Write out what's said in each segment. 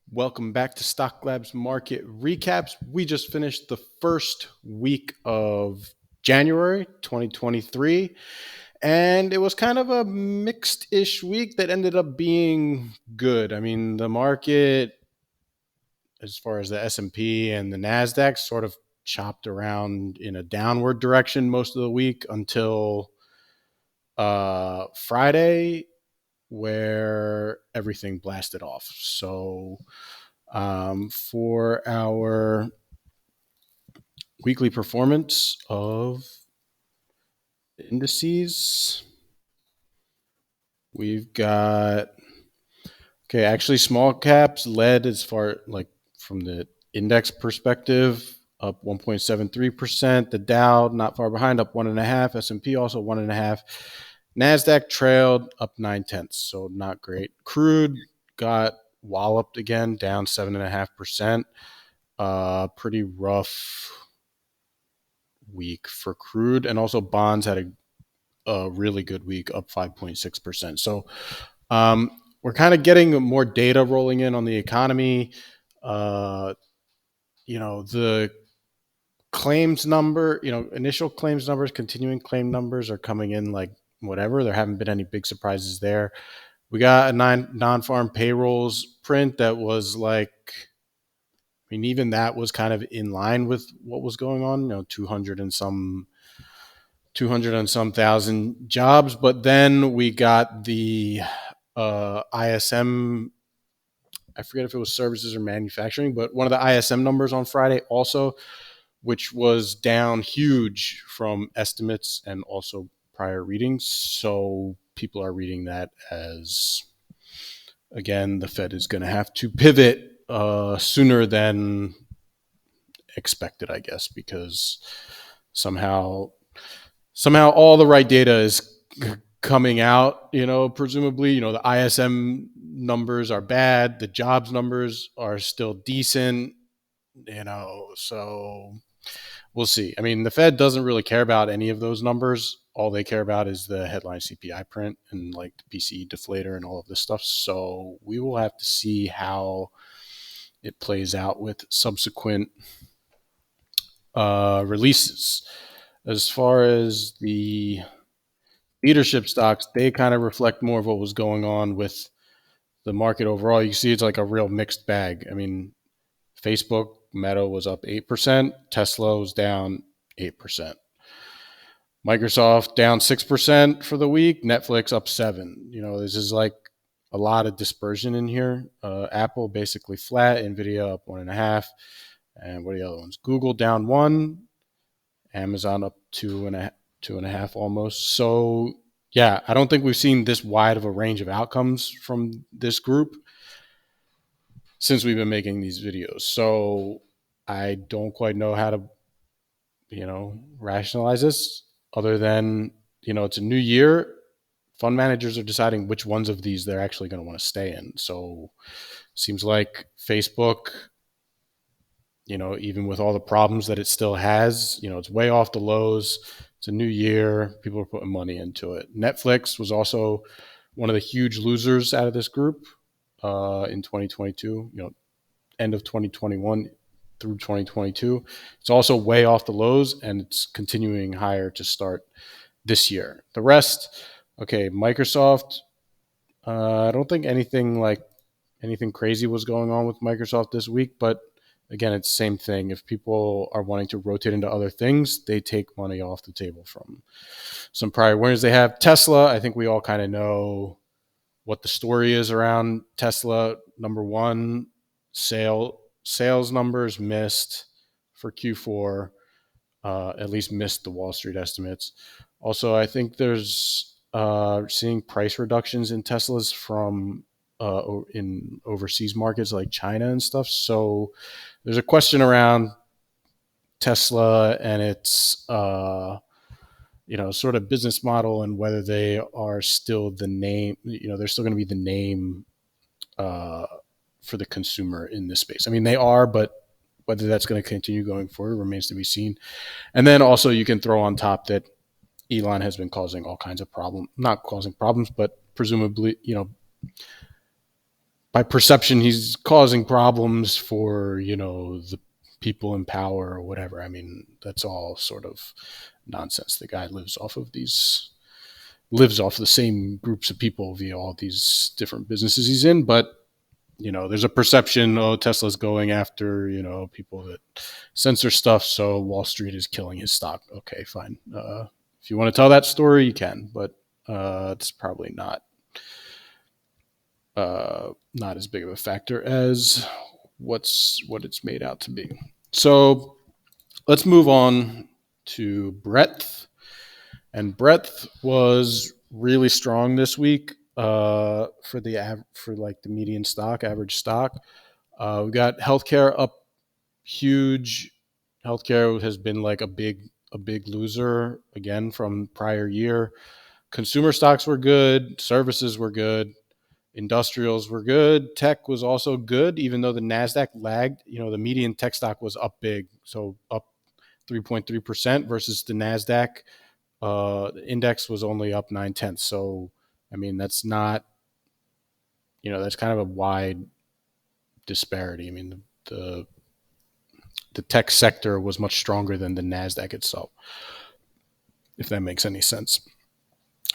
Welcome back to Stocklabs Market Recaps. We just finished the first week of January 2023, and it was kind of a mixed-ish week that ended up being good. I mean, the market, as far as the S&P and the NASDAQ, sort of chopped around in a downward direction most of the week until Friday, where everything blasted off. So for our weekly performance of indices, we've got actually small caps led as far like from the index perspective, up 1.73%. The Dow not far behind, up 1.5%. S&P also 1.5%. NASDAQ trailed up 0.9%, so not great. Crude got walloped again, down 7.5%. Pretty rough week for crude, and also bonds had a really good week, up 5.6%. So we're kind of getting more data rolling in on the economy. The claims number, initial claims numbers, continuing claim numbers are coming in like whatever. There haven't been any big surprises there. We got a non-farm payrolls print that was like, I mean, even that was kind of in line with what was going on, 200 and some thousand jobs. But then we got the ISM, I forget if it was services or manufacturing, but one of the ISM numbers on Friday also, which was down huge from estimates and also prior readings. So people are reading that as, again, the Fed is going to have to pivot sooner than expected, I guess, because somehow all the right data is coming out, presumably, the ISM numbers are bad. The jobs numbers are still decent, so we'll see. I mean, the Fed doesn't really care about any of those numbers. All they care about is the headline CPI print and like the PCE deflator and all of this stuff. So we will have to see how it plays out with subsequent releases. As far as the leadership stocks, they kind of reflect more of what was going on with the market overall. You see it's like a real mixed bag. I mean, Facebook, Meta was up 8%. Tesla was down 8%. Microsoft down 6% for the week. Netflix up 7%. This is like a lot of dispersion in here. Apple basically flat. Nvidia up 1.5%. And what are the other ones? Google down 1%. Amazon up 2.5% almost. So yeah, I don't think we've seen this wide of a range of outcomes from this group since we've been making these videos. So I don't quite know how to, rationalize this other than, it's a new year. Fund managers are deciding which ones of these they're actually going to want to stay in. So seems like Facebook, even with all the problems that it still has, it's way off the lows. It's a new year. People are putting money into it. Netflix was also one of the huge losers out of this group in 2022, end of 2021 through 2022. It's also way off the lows, and it's continuing higher to start this year. The rest, Microsoft, I don't think anything crazy was going on with Microsoft this week, but again, it's the same thing. If people are wanting to rotate into other things, they take money off the table from some prior winners they have. Tesla, I think we all kind of know what the story is around Tesla. Number one, sales numbers missed for Q4, at least missed the Wall Street estimates. Also, I think there's seeing price reductions in Teslas from in overseas markets like China and stuff. So there's a question around Tesla and its sort of business model and whether they are still the name, they're still going to be the name for the consumer in this space. I mean, they are, but whether that's going to continue going forward remains to be seen. And then also you can throw on top that Elon has been causing all kinds of problems, not causing problems, but presumably, by perception, he's causing problems for, the people in power or whatever. I mean, that's all sort of nonsense. The guy lives off the same groups of people via all these different businesses he's in. But, there's a perception, Tesla's going after, people that censor stuff. So Wall Street is killing his stock. Okay, fine. If you want to tell that story, you can, but it's probably not as big of a factor as what it's made out to be. So let's move on to breadth. And breadth was really strong this week for like the median stock, average stock. We got healthcare up huge. Healthcare has been like a big loser again from prior year. Consumer stocks were good, services were good, industrials were good, tech was also good, even though the Nasdaq lagged. The median tech stock was up big, so up 3.3% versus the Nasdaq. The index was only up 9/10. So, I mean, that's not, that's kind of a wide disparity. I mean, the tech sector was much stronger than the Nasdaq itself, if that makes any sense.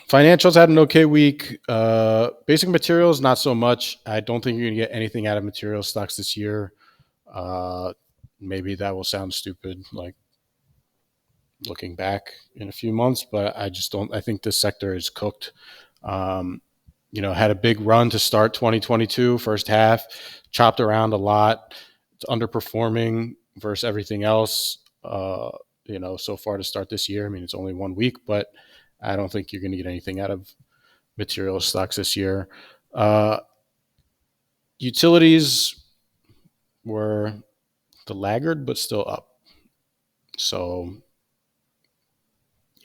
Financials had an okay week. Basic materials, not so much. I don't think you're going to get anything out of material stocks this year. Maybe that will sound stupid, like looking back in a few months, but I just don't. I think this sector is cooked. Had a big run to start 2022, first half, chopped around a lot. It's underperforming versus everything else. So far to start this year. I mean, it's only 1 week, but I don't think you're going to get anything out of material stocks this year. Utilities were the laggard, but still up. So,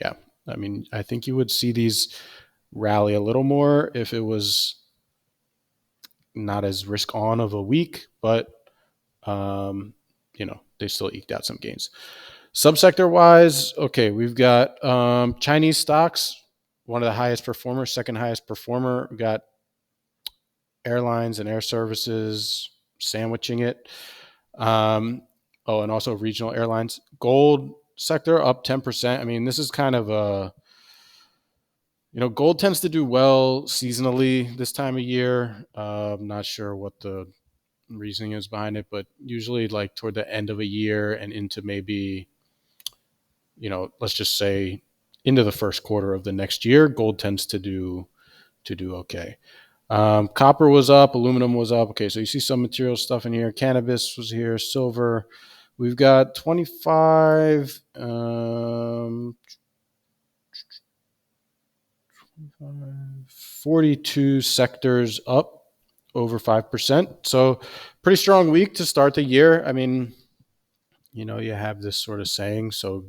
yeah, I mean, I think you would see these rally a little more if it was not as risk on of a week, but, they still eked out some gains. Subsector wise, okay, we've got Chinese stocks, one of the highest performers, second highest performer. We got airlines and air services sandwiching it. And also regional airlines. Gold sector up 10%. I mean, this is kind of gold tends to do well seasonally this time of year. I'm not sure what the reasoning is behind it, but usually like toward the end of a year and into maybe, let's just say into the first quarter of the next year, gold tends to do okay. Copper was up, aluminum was up. Okay, so you see some material stuff in here. Cannabis was here, silver. We've got 25, 42 sectors up over 5%. So pretty strong week to start the year. I mean, you have this sort of saying, so,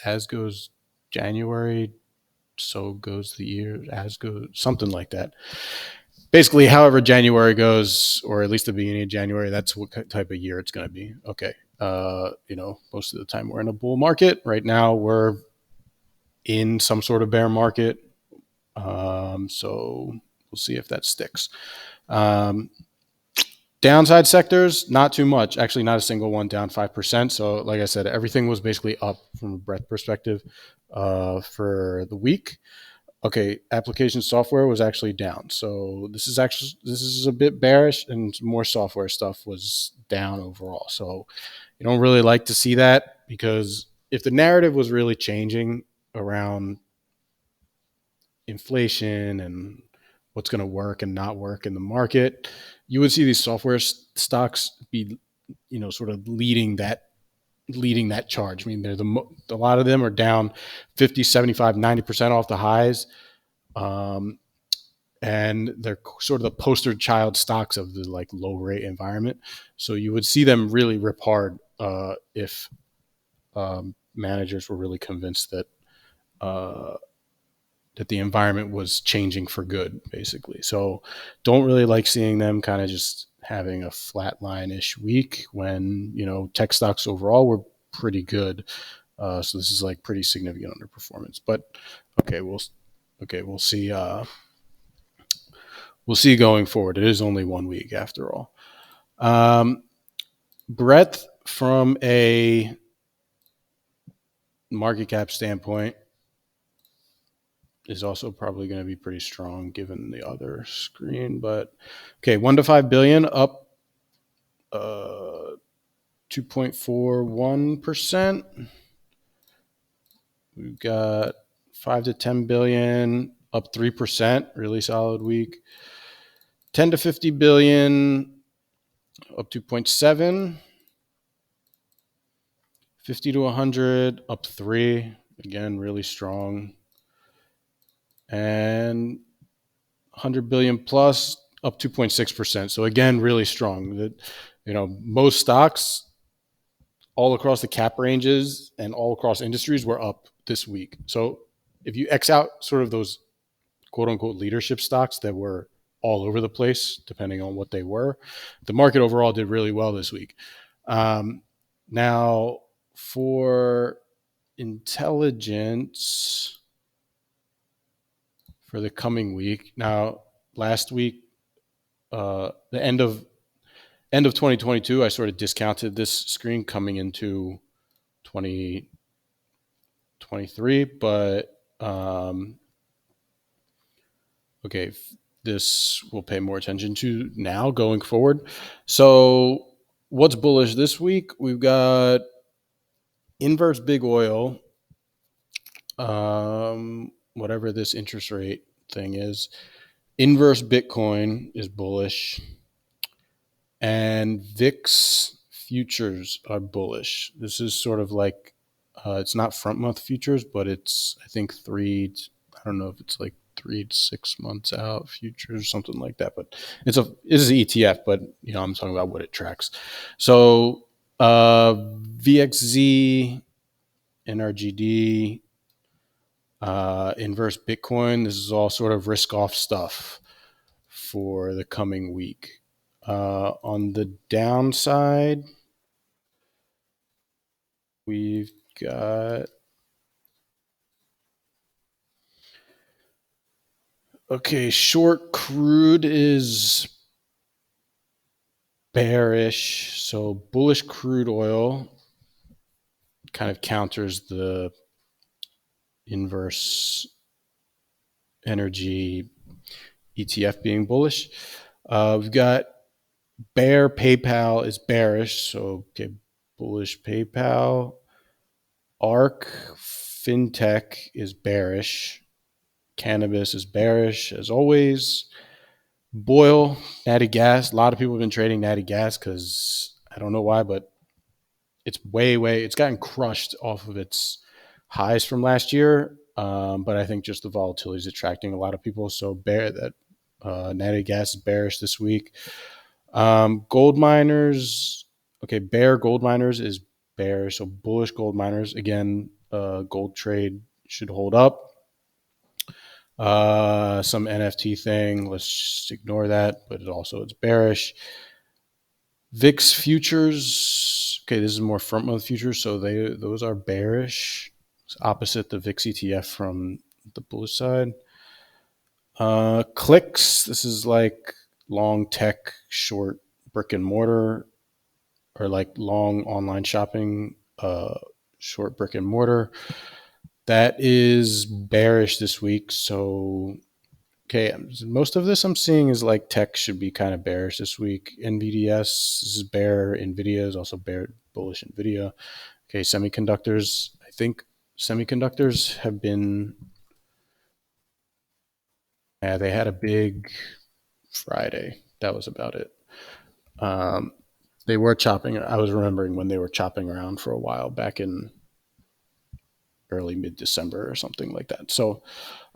as goes January, so goes the year, as goes something like that. Basically, however January goes, or at least the beginning of January, that's what type of year it's going to be. Okay. Most of the time we're in a bull market. Right now we're in some sort of bear market. So we'll see if that sticks. Downside sectors, not too much. Actually, not a single one down 5%. So like I said, everything was basically up from a breadth perspective for the week. Okay, application software was actually down. So this is a bit bearish, and more software stuff was down overall. So you don't really like to see that, because if the narrative was really changing around inflation and what's going to work and not work in the market, you would see these software stocks be, sort of leading that charge. I mean, a lot of them are down 50, 75, 90% off the highs. And they're sort of the poster child stocks of the like low rate environment. So you would see them really rip hard if managers were really convinced that the environment was changing for good, basically. So don't really like seeing them kind of just having a flatline-ish week when, tech stocks overall were pretty good. So this is like pretty significant underperformance. But okay, we'll see. we'll see going forward. It is only 1 week after all. Breadth from a market cap standpoint is also probably going to be pretty strong given the other screen. But okay, 1 to 5 billion up 2.41%. We've got 5 to 10 billion up 3%, really solid week. 10 to 50 billion up 2.7. 50 to 100 up 3, again really strong. And 100 billion plus up 2.6%. So again, really strong. That, most stocks all across the cap ranges and all across industries were up this week. So if you X out sort of those quote unquote leadership stocks that were all over the place, depending on what they were, the market overall did really well this week. Now for intelligence for the coming week. Now, last week, the end of 2022, I sort of discounted this screen coming into 2023, but okay, this we'll pay more attention to now going forward. So what's bullish this week? We've got inverse big oil, whatever this interest rate thing is. Inverse Bitcoin is bullish, and VIX futures are bullish. This is sort of like, it's not front month futures, but it's, I think, I don't know if it's like 3 to 6 months out futures, something like that. But it is an ETF, but I'm talking about what it tracks. So VXZ, NRGD, inverse Bitcoin, this is all sort of risk off stuff for the coming week. On the downside, we've got, okay, short crude is bearish. So bullish crude oil kind of counters the inverse energy ETF being bullish. We've got bear PayPal is bearish. So, okay, bullish PayPal. ARK FinTech is bearish. Cannabis is bearish as always. Boil, natty gas. A lot of people have been trading natty gas because I don't know why, but it's it's gotten crushed off of its highs from last year. But I think just the volatility is attracting a lot of people. So natty gas is bearish this week. Gold miners, okay, bear gold miners is bearish. So bullish gold miners, again, gold trade should hold up. Some NFT thing, let's just ignore that, but it's bearish. VIX futures, okay, this is more front month futures, so those are bearish. It's opposite the VIX ETF from the bullish side. Clicks, this is like long tech, short brick and mortar, or like long online shopping, short brick and mortar. That is bearish this week. So, okay, most of this I'm seeing is like tech should be kind of bearish this week. NVDS, this is bear. NVIDIA is also bear, bullish NVIDIA. Okay, semiconductors. I think semiconductors have been, they had a big Friday. That was about it. They were chopping. I was remembering when they were chopping around for a while back in early mid-December or something like that. So,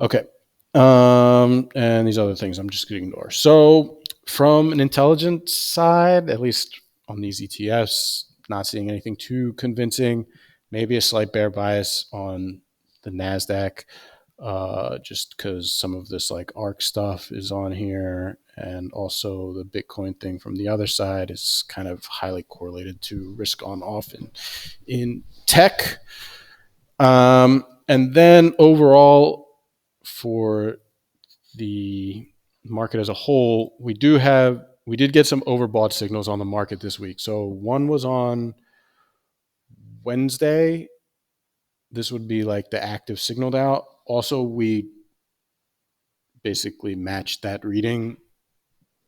okay. And these other things I'm just going to ignore. So from an intelligence side, at least on these ETFs, not seeing anything too convincing. Maybe a slight bear bias on the NASDAQ, just because some of this like ARK stuff is on here. And also the Bitcoin thing from the other side is kind of highly correlated to risk on off in tech. And then overall for the market as a whole, we did get some overbought signals on the market this week. So one was on Wednesday. This would be like the active signaled out. Also, we basically matched that reading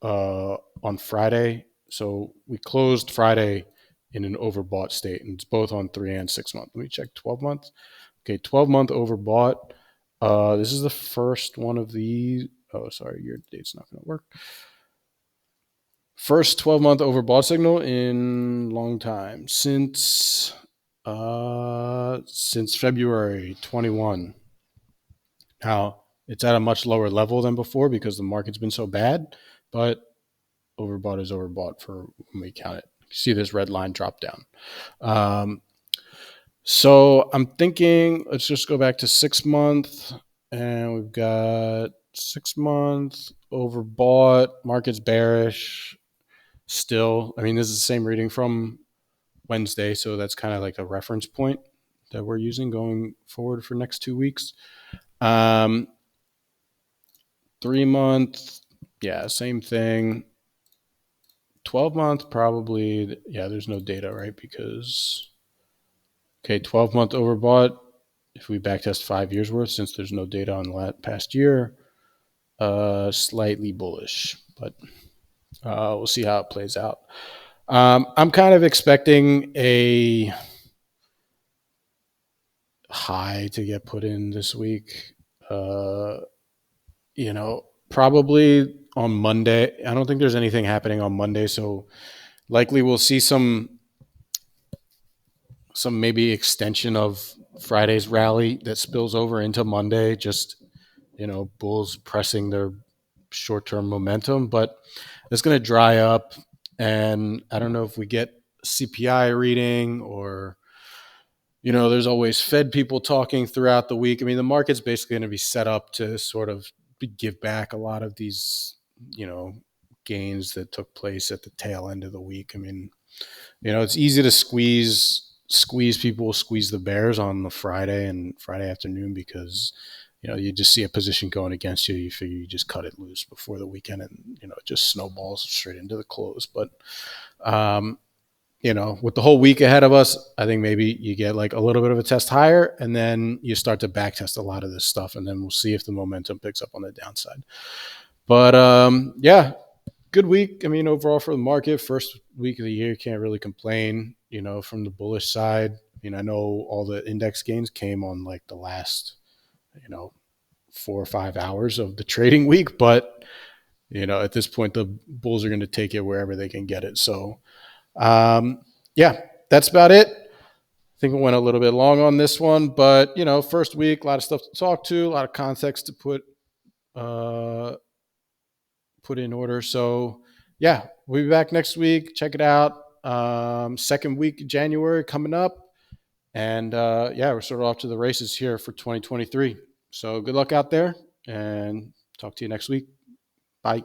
on Friday. So we closed Friday in an overbought state, and it's both on 3 and 6 month. Let me check 12 month. Okay, 12-month overbought. This is the first one of these. Oh, sorry, your date's not going to work. First 12-month overbought signal in long time since February 21. Now it's at a much lower level than before because the market's been so bad, but overbought is overbought for when we count it. You see this red line drop down. So I'm thinking let's just go back to 6 month, and we've got 6 month overbought. Market's bearish still. I mean, this is the same reading from Wednesday, so that's kind of like a reference point that we're using going forward for next 2 weeks. 3 month, yeah, same thing. 12-month, probably, yeah, there's no data, right? Because, okay, 12-month overbought, if we backtest 5 years worth, since there's no data on the past year, slightly bullish, but we'll see how it plays out. I'm kind of expecting a high to get put in this week. Probably on Monday. I don't think there's anything happening on Monday, so likely we'll see some maybe extension of Friday's rally that spills over into Monday. Just bulls pressing their short-term momentum, but it's going to dry up, and I don't know if we get CPI reading or there's always Fed people talking throughout the week. I mean, the market's basically going to be set up to sort of give back a lot of these, gains that took place at the tail end of the week. I mean, it's easy to squeeze people, squeeze the bears on the Friday and Friday afternoon because, you just see a position going against you. You figure you just cut it loose before the weekend and, it just snowballs straight into the close. But, with the whole week ahead of us, I think maybe you get like a little bit of a test higher and then you start to back test a lot of this stuff. And then we'll see if the momentum picks up on the downside. But yeah, good week. I mean, overall for the market, first week of the year, can't really complain, from the bullish side. I mean, I know all the index gains came on like the last, 4 or 5 hours of the trading week. But, at this point, the bulls are going to take it wherever they can get it. So, yeah, that's about it. I think we went a little bit long on this one, but first week, a lot of stuff to talk to, a lot of context to put in order. So yeah, we'll be back next week. Check it out. Second week of January coming up, and yeah, we're sort of off to the races here for 2023. So good luck out there, and talk to you next week. Bye.